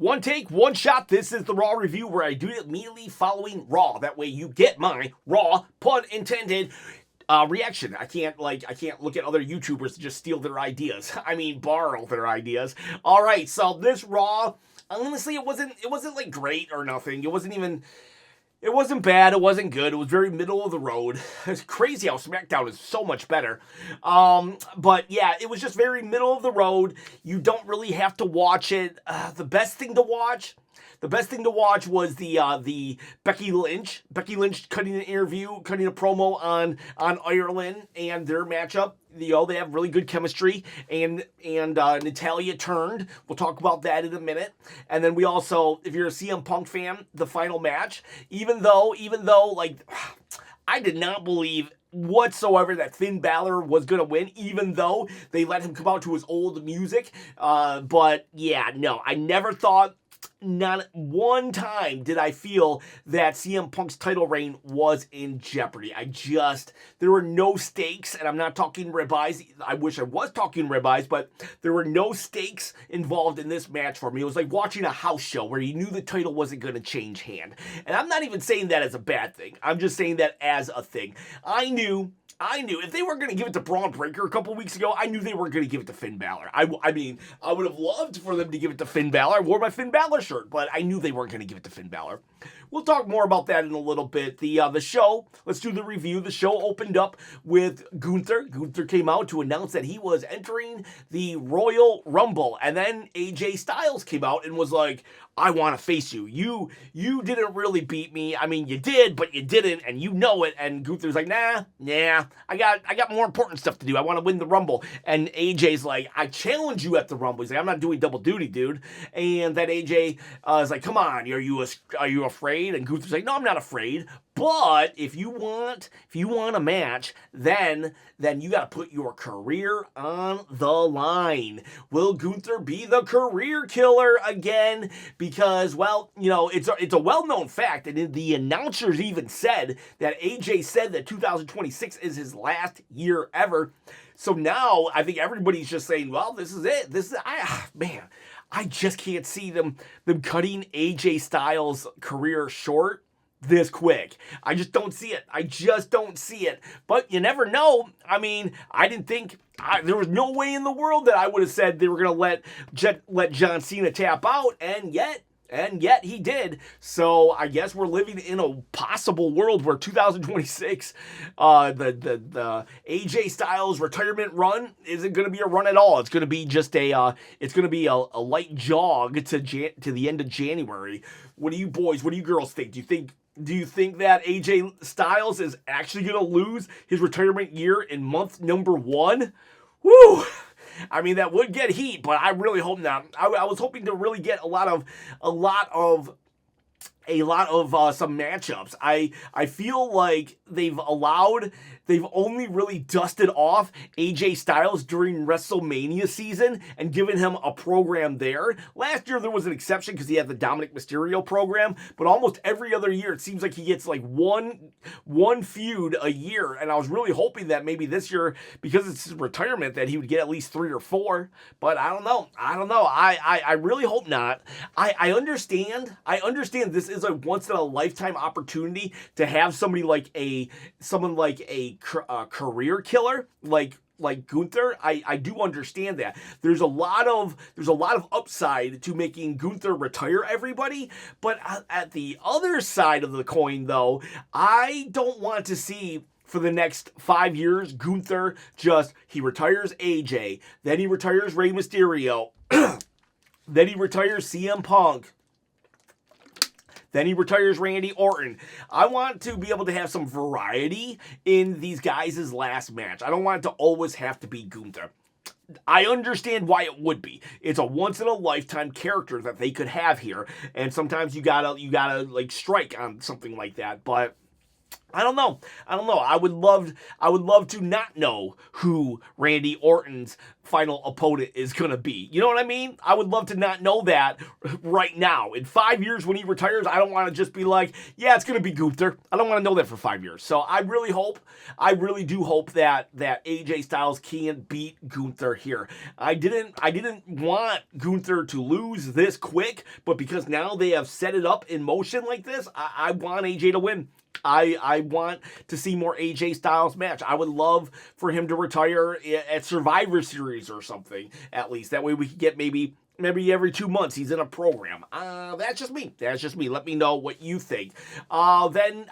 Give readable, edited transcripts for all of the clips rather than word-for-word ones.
One take, one shot. This is the Raw review where I do it immediately following Raw. That way you get my Raw, pun intended, reaction. I can't look at other YouTubers to just steal their ideas. I mean, borrow their ideas. All right, so this Raw, honestly, it wasn't like great or nothing. It wasn't bad. It wasn't good. It was very middle of the road. It's crazy how SmackDown is so much better. But yeah, it was just very middle of the road. You don't really have to watch it. The best thing to watch was the Becky Lynch cutting an interview, cutting a promo on Ireland and their matchup. They have really good chemistry, and Natalia turned. We'll talk about that in a minute. And then we also, if you're a CM Punk fan, the final match, even though like I did not believe whatsoever that Finn Balor was going to win, even though they let him come out to his old music. But yeah, no, I never thought, not one time did I feel that CM Punk's title reign was in jeopardy. There were no stakes, and I'm not talking ribeyes. I wish I was talking ribeyes, but there were no stakes involved in this match for me. It was like watching a house show where you knew the title wasn't going to change hand. And I'm not even saying that as a bad thing. I'm just saying that as a thing. I knew if they were going to give it to Braun Breaker a couple weeks ago, I knew they were going to give it to Finn Balor. I mean, I would have loved for them to give it to Finn Balor. I wore my Finn Balor shirt, but I knew they weren't going to give it to Finn Balor. We'll talk more about that in a little bit. The show, let's do the review. The show opened up with Gunther. Gunther came out to announce that he was entering the Royal Rumble. And then AJ Styles came out and was like, I want to face you. You didn't really beat me. I mean, you did, but you didn't, and you know it. And Gunther's like, nah. I got more important stuff to do. I want to win the Rumble. And AJ's like, I challenge you at the Rumble. He's like, I'm not doing double duty, dude. And then AJ is like, come on, are you afraid? And Gunther's like, no, I'm not afraid. But if you want a match, then you got to put your career on the line. Will Gunther be the career killer again? Because, well, it's a well-known fact, and the announcers even said that AJ said that 2026 is his last year ever. So now I think everybody's just saying, well, this is it. I just can't see them cutting AJ Styles' career short this quick. I just don't see it. But you never know. I mean, I didn't think there was no way in the world that I would have said they were going to let John Cena tap out, and yet he did. So I guess we're living in a possible world where 2026, the AJ Styles retirement run isn't going to be a run at all. It's going to be just a light jog to the end of January. What do you boys, what do you girls think? Do you think that AJ Styles is actually going to lose his retirement year in month number 1? Woo! I mean, that would get heat, but I really hope not. I was hoping to really get a lot of some matchups. I feel like they've only really dusted off AJ Styles during WrestleMania season and given him a program there. Last year there was an exception because he had the Dominic Mysterio program, but almost every other year it seems like he gets like one feud a year, and I was really hoping that maybe this year, because it's his retirement, that he would get at least 3 or 4, but I don't know. I really hope not. I understand this is a once in a lifetime opportunity to have someone like a career killer like Gunther. I do understand that. There's a lot of upside to making Gunther retire everybody, but at the other side of the coin though, I don't want to see for the next 5 years Gunther he retires AJ, then he retires Rey Mysterio, then he retires CM Punk, then he retires Randy Orton. I want to be able to have some variety in these guys' last match. I don't want it to always have to be Gunther. I understand why it would be. It's a once in a lifetime character that they could have here, and sometimes you gotta like strike on something like that. But I don't know. I would love to not know who Randy Orton's final opponent is going to be. You know what I mean? I would love to not know that right now. In 5 years when he retires, I don't want to just be like, yeah, it's going to be Gunther. I don't want to know that for 5 years. So I really do hope that AJ Styles can beat Gunther here. I didn't want Gunther to lose this quick, but because now they have set it up in motion like this, I want AJ to win. I want to see more AJ Styles match. I would love for him to retire at Survivor Series or something, at least. That way we could get maybe every 2 months he's in a program. That's just me. Let me know what you think. Then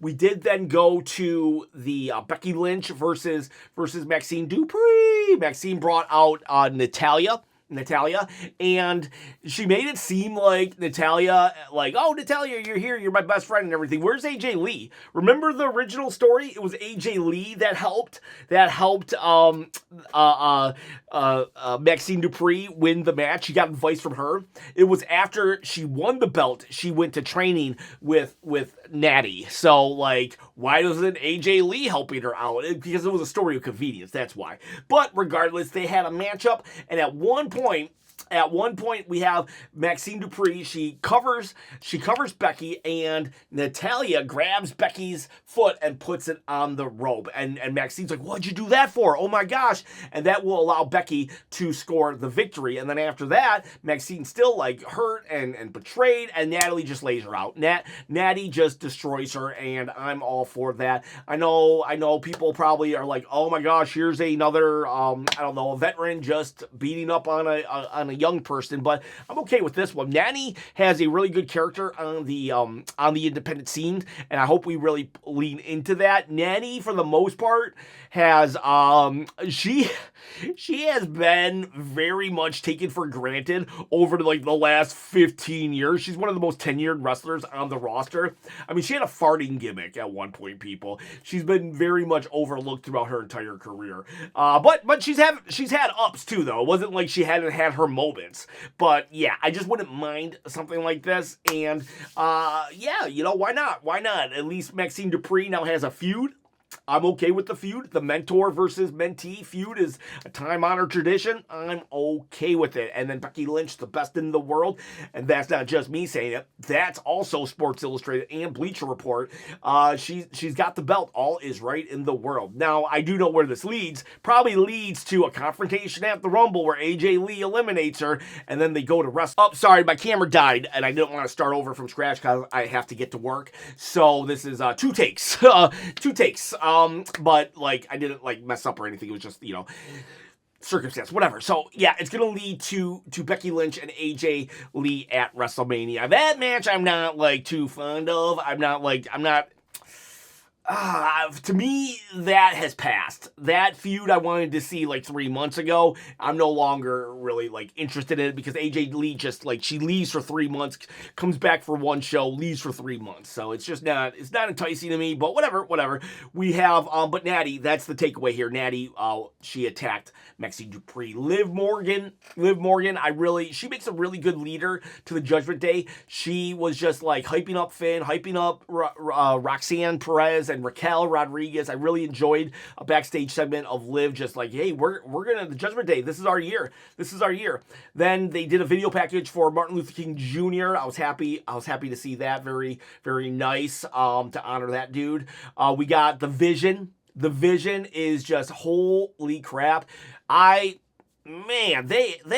we did then go to the Becky Lynch versus Maxine Dupree. Maxine brought out Natalia, and she made it seem like Natalia, like, oh, Natalia, you're here, you're my best friend and everything. Where's AJ Lee? Remember the original story? It was AJ Lee that helped Maxine Dupree win the match. She got advice from her. It was after she won the belt, she went to training with Natty. So, like, why wasn't AJ Lee helping her out? Because it was a story of convenience, that's why. But regardless, they had a matchup, and at one point, we have Maxine Dupree. She covers Becky, and Natalia grabs Becky's foot and puts it on the rope. And Maxine's like, what'd you do that for? Oh my gosh. And that will allow Becky to score the victory. And then after that, Maxine's still like hurt and betrayed, and Natalie just lays her out. Natty just destroys her, and I'm all for that. I know people probably are like, oh my gosh, here's another a veteran just beating up on a young person, but I'm okay with this one. Natty has a really good character on the independent scene, and I hope we really lean into that. Natty, for the most part, has she has been very much taken for granted over like the last 15 years. She's one of the most tenured wrestlers on the roster. I mean, she had a farting gimmick at one point, people. She's been very much overlooked throughout her entire career. But she's had ups too, though. It wasn't like she hadn't had her moments. But yeah, I just wouldn't mind something like this. And yeah, why not? Why not? At least Maxine Dupree now has a feud. I'm okay with the feud. The mentor versus mentee feud is a time-honored tradition. I'm okay with it. And then Becky Lynch, the best in the world. And that's not just me saying it. That's also Sports Illustrated and Bleacher Report. She's got the belt. All is right in the world. Now, I do know where this leads. Probably leads to a confrontation at the Rumble where AJ Lee eliminates her, and then they go to Wrestle. Oh, sorry, my camera died, and I didn't want to start over from scratch because I have to get to work. So this is two takes. Two takes. But like I didn't like mess up or anything. It was just, circumstance, whatever. So yeah, it's gonna lead to Becky Lynch and AJ Lee at WrestleMania. That match I'm not like too fond of. To me, that has passed. That feud I wanted to see like 3 months ago, I'm no longer really like interested in it because AJ Lee just like, she leaves for 3 months, comes back for one show, leaves for 3 months. So it's not enticing to me, but whatever. We have, but Natty, that's the takeaway here. Natty, she attacked Maxine Dupree. Liv Morgan, she makes a really good leader to the Judgment Day. She was just like hyping up Finn, hyping up Roxanne Perez and Raquel Rodriguez. I really enjoyed a backstage segment of Liv just like, hey, we're gonna, the Judgment Day, this is our year. Then they did a video package for Martin Luther King Jr. I was happy to see that. Very, very nice to honor that dude. We got The Vision. The Vision is just, holy crap. They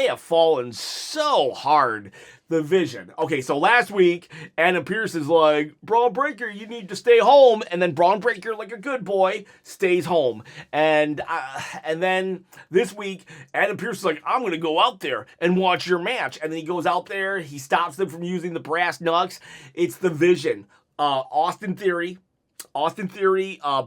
have fallen so hard. The Vision. Okay, so last week, Adam Pearce is like, Braun Breaker, you need to stay home. And then Braun Breaker, like a good boy, stays home. And then this week, Adam Pearce is like, I'm going to go out there and watch your match. And then he goes out there. He stops them from using the brass knucks. It's The Vision. Austin Theory,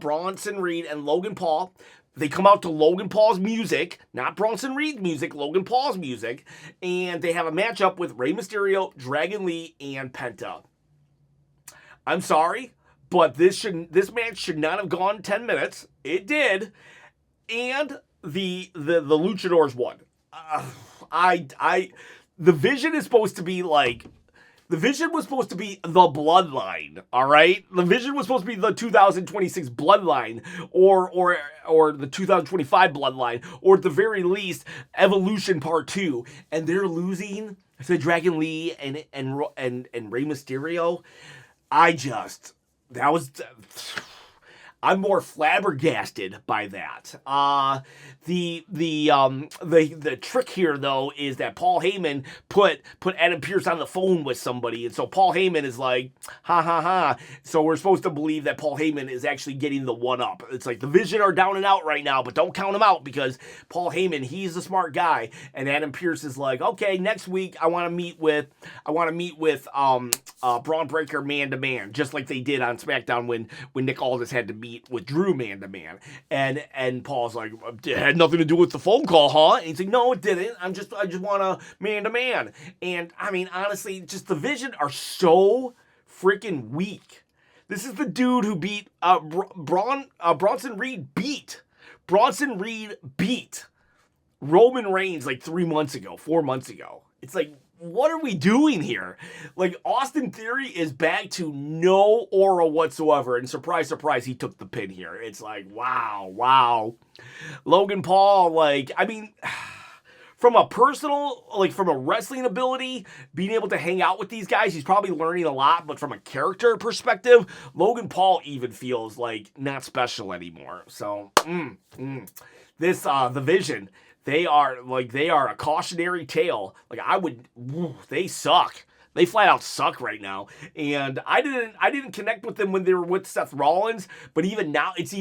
Bronson Reed, and Logan Paul. They come out to Logan Paul's music, not Bronson Reed's music, Logan Paul's music, and they have a matchup with Rey Mysterio, Dragon Lee, and Penta. I'm sorry, but this match should not have gone 10 minutes. It did, and the Luchadors won. The Vision is supposed to be like The Vision was supposed to be the bloodline, all right? The Vision was supposed to be the 2026 bloodline or the 2025 bloodline, or at the very least, Evolution Part 2. And they're losing to Dragon Lee and Rey Mysterio. I'm more flabbergasted by that. The trick here though is that Paul Heyman put Adam Pearce on the phone with somebody, and so Paul Heyman is like, ha ha ha. So we're supposed to believe that Paul Heyman is actually getting the one up. It's like the Vision are down and out right now, but don't count them out because Paul Heyman, he's a smart guy, and Adam Pearce is like, okay, next week I want to meet with Braun Breaker man to man, just like they did on SmackDown when Nick Aldis had to meet with Drew man to man, and Paul's like, it had nothing to do with the phone call, huh? And he's like, no, it didn't. I just want a man to man. And I mean, honestly, just the Vision are so freaking weak. This is the dude who beat Bronson Reed beat Roman Reigns like 4 months ago. It's like, what are we doing here? Like, Austin Theory is back to no aura whatsoever. And surprise, surprise, he took the pin here. It's like, wow. Logan Paul, like, I mean, from a wrestling ability, being able to hang out with these guys, he's probably learning a lot. But from a character perspective, Logan Paul even feels like not special anymore. So, this, the Vision, They are a cautionary tale. Like, they suck. They flat out suck right now. And I didn't connect with them when they were with Seth Rollins, but even now it's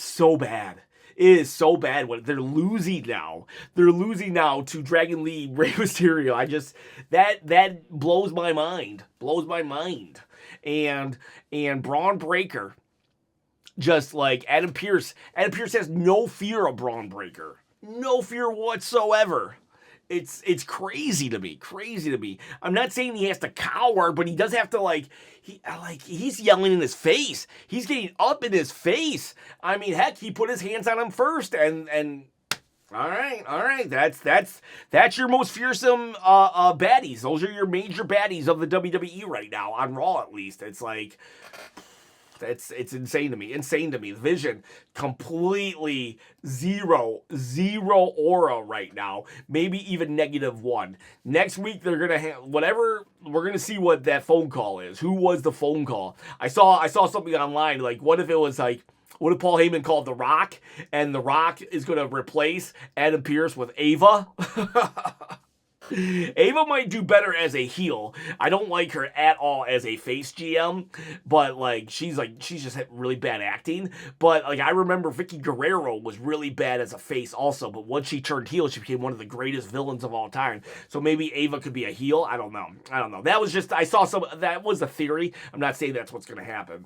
so bad. It is so bad when they're losing now. They're losing now to Dragon Lee, Rey Mysterio. That blows my mind. And Braun Breaker, just like Adam Pearce has no fear of Braun Breaker. No fear whatsoever. It's crazy to me. I'm not saying he has to cower, but he does have to he's yelling in his face. He's getting up in his face. I mean, heck, he put his hands on him first, and all right. That's your most fearsome baddies. Those are your major baddies of the WWE right now, on Raw at least. It's like, it's insane to me. The Vision, completely zero aura right now. Maybe even -1. Next week they're gonna have whatever. We're gonna see what that phone call is. Who was the phone call? I saw something online. Like, what if it was like, what if Paul Heyman called The Rock, and The Rock is gonna replace Adam Pearce with Ava? Ava might do better as a heel. I don't like her at all as a face GM, but she's just had really bad acting. But I remember Vicky Guerrero was really bad as a face also, but once she turned heel, she became one of the greatest villains of all time. So maybe Ava could be a heel. I don't know. That was just, that was a theory. I'm not saying that's what's going to happen.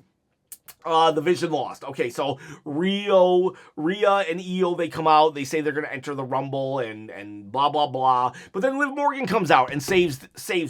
The Vision lost. Okay, so Rhea and Io, they come out. They say they're going to enter the Rumble and blah, blah, blah. But then Liv Morgan comes out and saves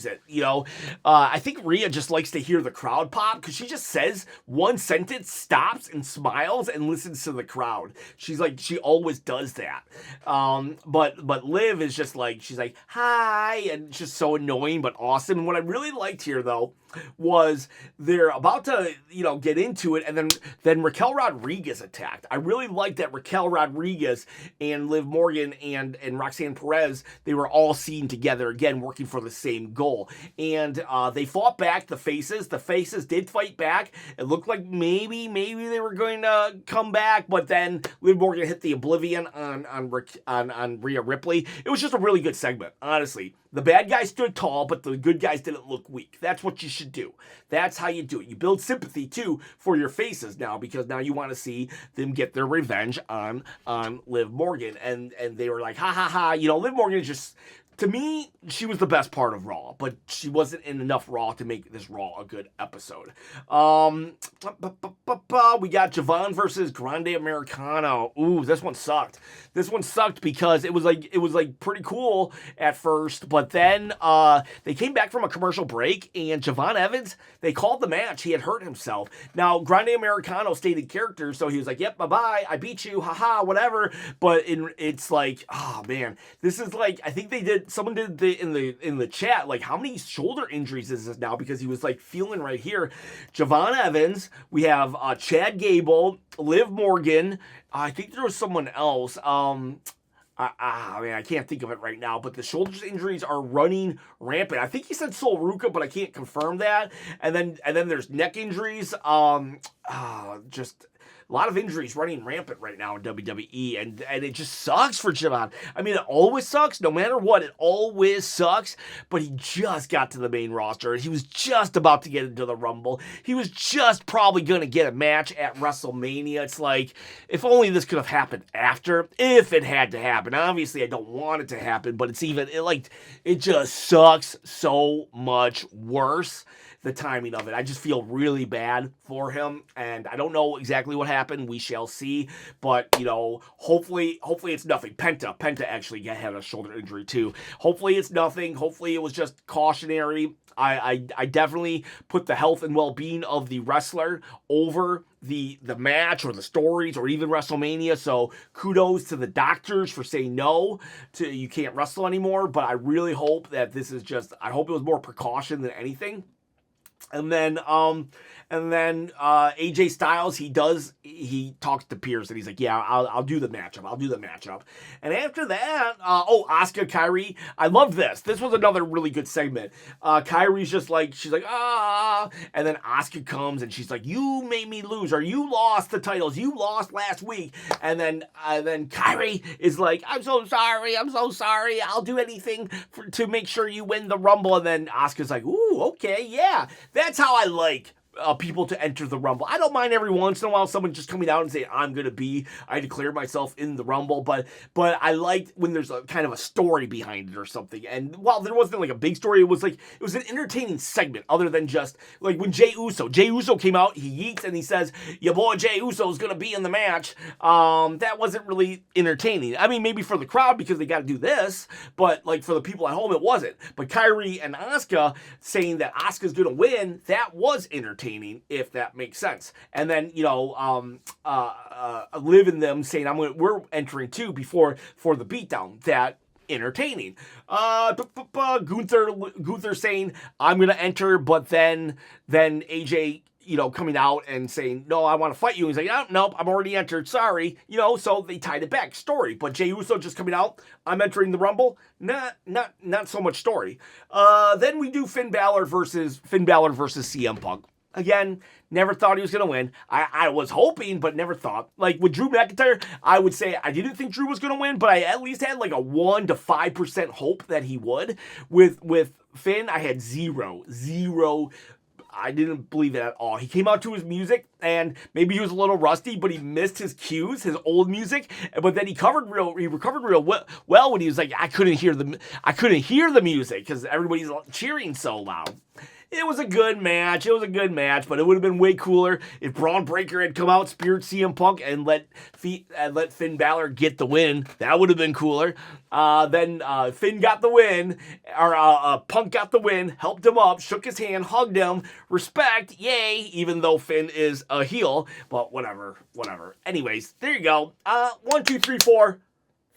it, you know. I think Rhea just likes to hear the crowd pop because she just says one sentence, stops, and smiles and listens to the crowd. She always does that. But Liv is just she's like, hi, and it's just so annoying but awesome. And what I really liked here, though, was they're about to, get into it, and then Raquel Rodriguez attacked. I really liked that Raquel Rodriguez and Liv Morgan and Roxanne Perez, they were all seen together again, working for the same goal. And they fought back, the faces. The faces did fight back. It looked like maybe they were going to come back, but then Liv Morgan hit the Oblivion on Rhea Ripley. It was just a really good segment, honestly. The bad guys stood tall, but the good guys didn't look weak. That's what you should do. That's how you do it. You build sympathy, too, for your faces now, because now you want to see them get their revenge on Liv Morgan. And they were like, ha, ha, ha. Liv Morgan is just... To me, she was the best part of Raw, but she wasn't in enough Raw to make this Raw a good episode. We got Javon versus Grande Americano. Ooh, this one sucked. This one sucked because it was pretty cool at first, but then they came back from a commercial break, and Javon Evans, they called the match. He had hurt himself. Now, Grande Americano stayed in character, so he was like, yep, bye-bye, I beat you, haha, whatever. But it's like, oh, man, this is I think they did did in the chat, like, how many shoulder injuries is this now? Because he was like feeling right here. Javon Evans, we have Chad Gable, Liv Morgan. I think there was someone else. I mean, I can't think of it right now, but the shoulder injuries are running rampant. I think he said Sol Ruka, but I can't confirm that. And then there's neck injuries. Just a lot of injuries running rampant right now in WWE, and it just sucks for Javon. I mean, it always sucks, no matter what. It always sucks. But he just got to the main roster, and he was just about to get into the Rumble. He was just probably going to get a match at WrestleMania. It's like, if only this could have happened after, if it had to happen. Obviously, I don't want it to happen, but it just sucks so much worse. The timing of it. I just feel really bad for him, and I don't know exactly what happened. We shall see, but hopefully it's nothing. Penta actually had a shoulder injury too. Hopefully it's nothing. Hopefully it was just cautionary. I definitely put the health and well-being of the wrestler over the match or the stories or even WrestleMania. So kudos to the doctors for saying no to you can't wrestle anymore. But I really hope that this is I hope it was more precaution than anything. And then AJ Styles, he talks to Pierce and he's like, yeah, I'll do the matchup. And after that, Asuka, Kairi, I love this. This was another really good segment. Kairi's just like, she's like, and then Asuka comes and she's like, you made me lose, or you lost the titles. You lost last week. And then Kairi is like, I'm so sorry. I'll do anything to make sure you win the Rumble. And then Asuka's like, ooh, okay, yeah. That's how I like people to enter the Rumble. I don't mind every once in a while someone just coming out and saying, I declare myself in the Rumble, but I like when there's a kind of a story behind it or something. And while there wasn't like a big story, it was an entertaining segment other than just like when Jey Uso came out, he yeets and he says, your boy Jey Uso is going to be in the match. That wasn't really entertaining. I mean, maybe for the crowd because they got to do this, but like for the people at home, it wasn't. But Kairi and Asuka saying that Asuka's going to win, that was entertaining. If that makes sense. And then Liv and them saying we're entering too for the beatdown. That entertaining. Gunther saying I'm gonna enter, but then AJ coming out and saying, no, I want to fight you. He's like, oh, nope, I'm already entered. Sorry. So they tied it back. Story. But Jey Uso just coming out, I'm entering the Rumble. Not so much story. Then we do Finn Balor versus CM Punk. Again, never thought he was going to win. I was hoping, but never thought. Like with Drew McIntyre, I would say I didn't think Drew was going to win, but I at least had like a 1 to 5% hope that he would. With Finn, I had zero. I didn't believe it at all. He came out to his music, and maybe he was a little rusty, but he missed his cues, his old music. But then he recovered real well when he was like, I couldn't hear the music because everybody's cheering so loud. It was a good match, but it would have been way cooler if Braun Breaker had come out, speared CM Punk, and let Finn Balor get the win. That would have been cooler. Then Finn got the win, or Punk got the win, helped him up, shook his hand, hugged him, respect, yay, even though Finn is a heel, but whatever. Anyways, there you go. 1, 2, 3, 4.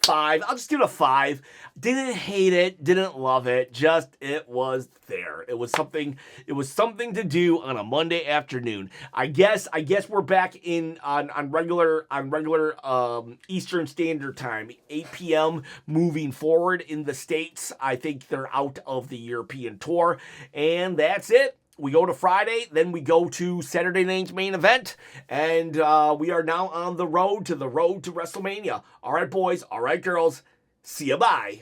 5. I'll just give it a 5. Didn't hate it, didn't love it, just it was there. It was something to do on a Monday afternoon. I guess we're back on regular Eastern Standard Time, 8 p.m. moving forward in the States. I think they're out of the European tour, and that's it. We go to Friday, then we go to Saturday night's main event, and we are now on the road to WrestleMania. All right, boys. All right, girls. See ya. Bye.